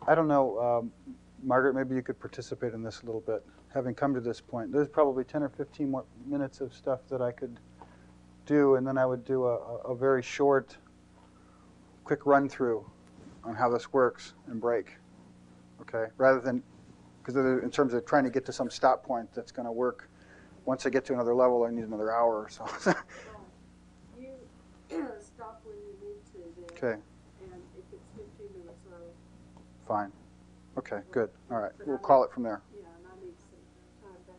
I don't know, Margaret, maybe you could participate in this a little bit. Having come to this point, there's probably 10 or 15 more minutes of stuff that I could do, and then I would do a very short, quick run through on how this works and break. Okay, rather than, because in terms of trying to get to some stop point that's going to work. Once I get to another level, I need another hour or so. You stop when you need to then. Okay. And if it's 15 minutes, I'll... Fine. Okay, good. All right, we'll call it from there. Yeah, and I need some time back.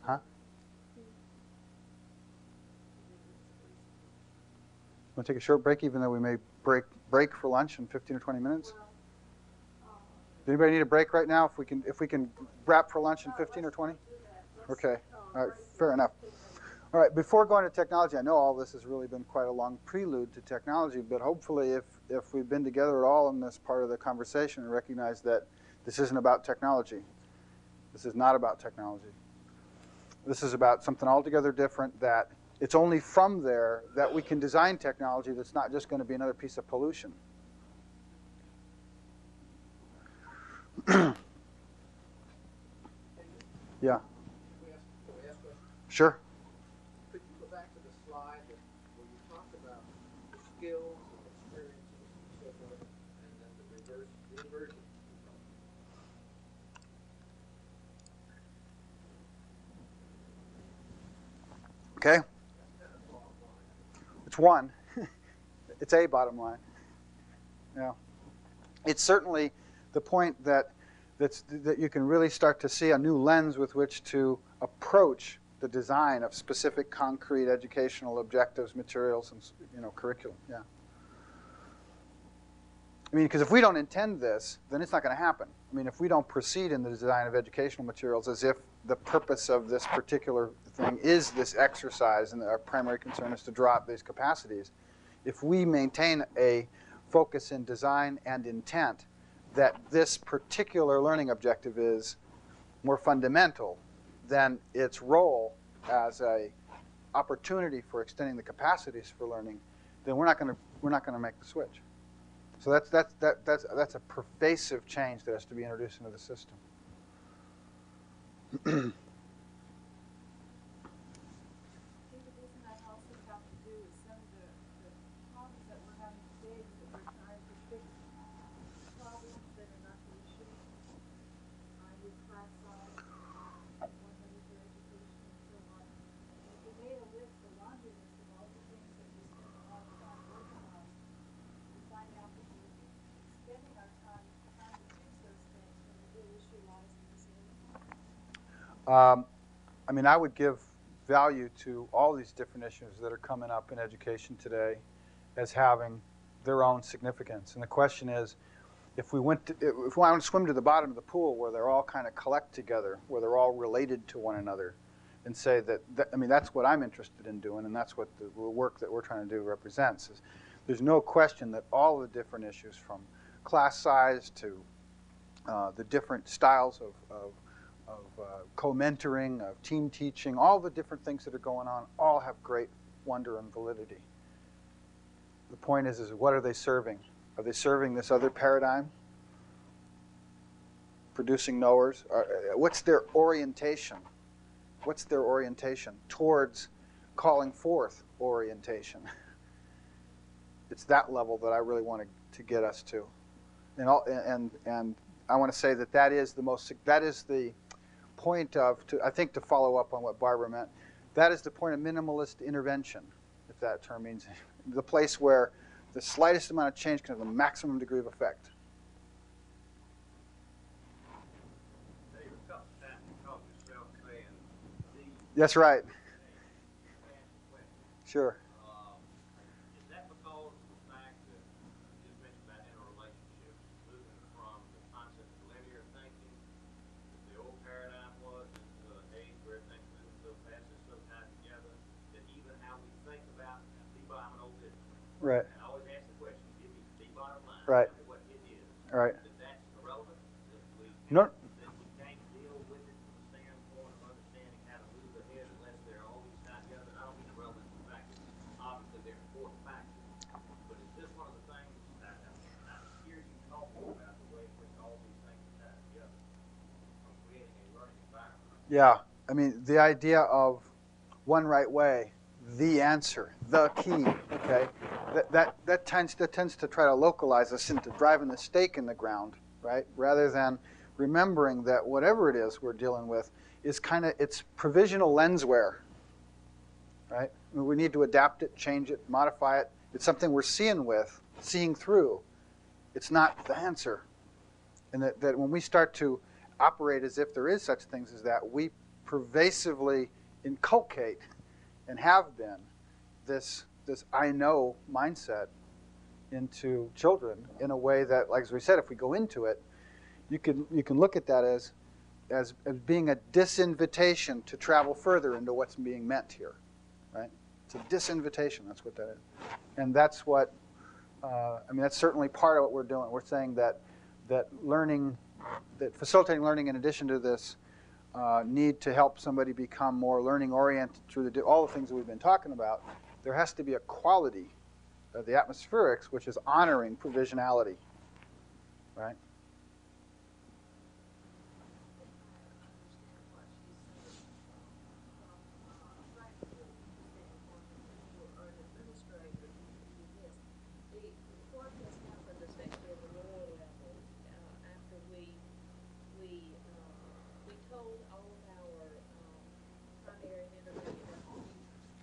Huh? Want to take a short break, even though we may break for lunch in 15 or 20 minutes? Does anybody need a break right now? If we can wrap for lunch in 15 or 20? Okay. All right. Fair enough. All right. Before going to technology, I know all this has really been quite a long prelude to technology, but hopefully, if we've been together at all in this part of the conversation and recognize that this isn't about technology. This is not about technology. This is about something altogether different. That it's only from there that we can design technology that's not just going to be another piece of pollution. Yeah. Sure. Could you go back to the slide where you talked about the skills and experiences and so forth, and then the inversion? Okay. It's one. It's a bottom line. Yeah. It's certainly the point that you can really start to see a new lens with which to approach the design of specific concrete educational objectives, materials, and curriculum. Yeah. I mean, because if we don't intend this, then it's not going to happen. I mean, if we don't proceed in the design of educational materials as if the purpose of this particular thing is this exercise and our primary concern is to draw out these capacities, if we maintain a focus in design and intent that this particular learning objective is more fundamental than its role as a opportunity for extending the capacities for learning, then we're not going to make the switch. So that's a pervasive change that has to be introduced into the system. I mean, I would give value to all these different issues that are coming up in education today as having their own significance. And the question is, if we want to swim to the bottom of the pool where they're all kind of collect together, where they're all related to one another, and say that I mean, that's what I'm interested in doing, and that's what the work that we're trying to do represents. Is there's no question that all the different issues, from class size to the different styles of co-mentoring, of team teaching, all the different things that are going on, all have great wonder and validity. The point is what are they serving? Are they serving this other paradigm? Producing knowers? What's their orientation? What's their orientation towards calling forth orientation? It's that level that I really want to get us to. And I want to say that is the point of, I think to follow up on what Barbara meant, that is the point of minimalist intervention, if that term means, the place where the slightest amount of change can have the maximum degree of effect. That's right. Sure. Is that because of the fact that you just mentioned that interrelationships, moving from the concept of linear thinking, the old paradigm was into an age where everything's moving so fast and so tied together, that even how we think about the bottom of this. Right. And I always ask the question, give me the bottom line. Right. Tell me what it is. Right. That's irrelevant. No. That we can't deal with it from the standpoint of understanding how to move ahead unless they're always tied together. I don't mean irrelevant in the fact that obviously they're important factors. But is this one of the things that I hear you talking about Yeah, I mean, the idea of one right way, the answer, the key. Okay, that tends to try to localize us into driving the stake in the ground, right? Rather than remembering that whatever it is we're dealing with is kind of it's provisional lensware, right? I mean, we need to adapt it, change it, modify it. It's something we're seeing through. It's not the answer, and that when we start to operate as if there is such things as that, we pervasively inculcate and have been this I know mindset into children in a way that, like as we said, if we go into it, you can look at that as being a disinvitation to travel further into what's being meant here, right? It's a disinvitation. That's what that is, and that's what I mean. That's certainly part of what we're doing. We're saying that learning, that facilitating learning, in addition to this need to help somebody become more learning oriented through all the things that we've been talking about, there has to be a quality of the atmospherics which is honoring provisionality, right?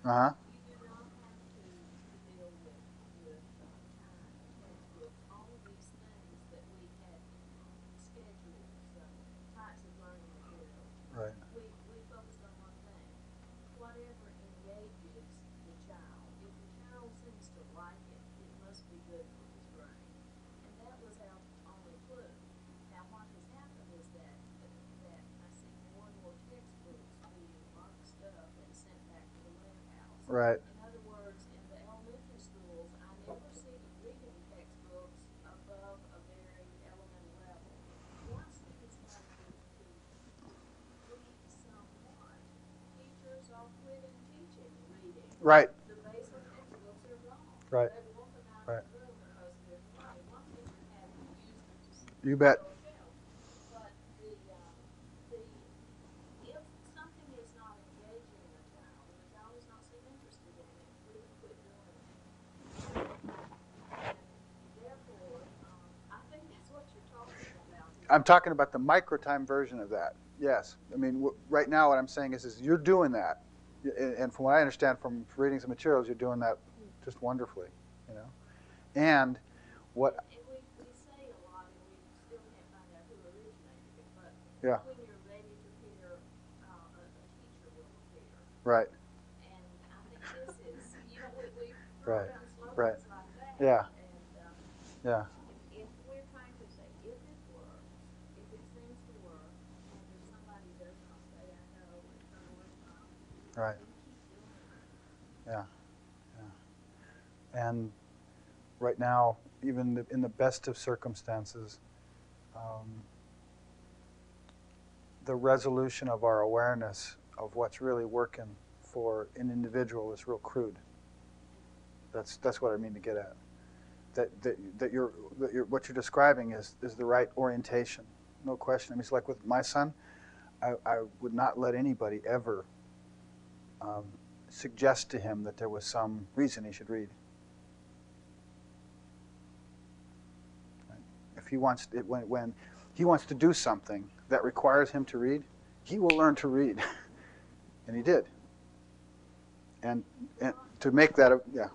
Uh-huh. You do not have to deal with time and textbooks, all of these things that we had schedules, types of learning materials. Right. We focused on one thing. Whatever engages the child. If the child seems to like it, it must be good for his brain. And that was our only clue. Now what has happened is that I see more and more textbooks being boxed up and sent back to the warehouse. Right. In other words, in the elementary schools, I never see reading textbooks above a very elementary level. Once kids start to read somewhat, teachers are quitting teaching reading. Right. The basic textbooks are gone. Right. They won't come out Right. of the room because there's money. One teacher had used them to You bet. on a shelf. But if something is not engaging the child, and the child does not seem interested in it, we would quit doing it. And therefore, I think that's what you're talking about here. I'm talking about the microtime version of that. Yes. I mean, right now what I'm saying is you're doing that. And from what I understand from reading some materials, you're doing that just wonderfully, you know. And what, And we say a lot, and we still can't find out who originated it, but yeah, when you're ready to hear, a teacher will appear. right, And I think this is, we Right. throw around slogans Right. like that. Yeah. And yeah, if we're trying to say, if it works, if it seems to work, and if somebody does not say, I know, and turn away from, right, we keep doing it. yeah, yeah. And right now, even in the best of circumstances, the resolution of our awareness of what's really working for an individual is real crude. That's what I mean to get at. That you're what you're describing is the right orientation, no question. I mean, it's like with my son, I would not let anybody ever suggest to him that there was some reason he should read. If he wants when he wants to do something that requires him to read, he will learn to read, and he did. And to make that a, yeah.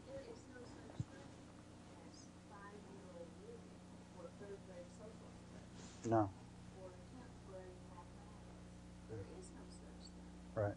There is no such thing as 5-year-old reading or 3rd grade social studies No. or 10th grade mathematics. There is no such thing. Right.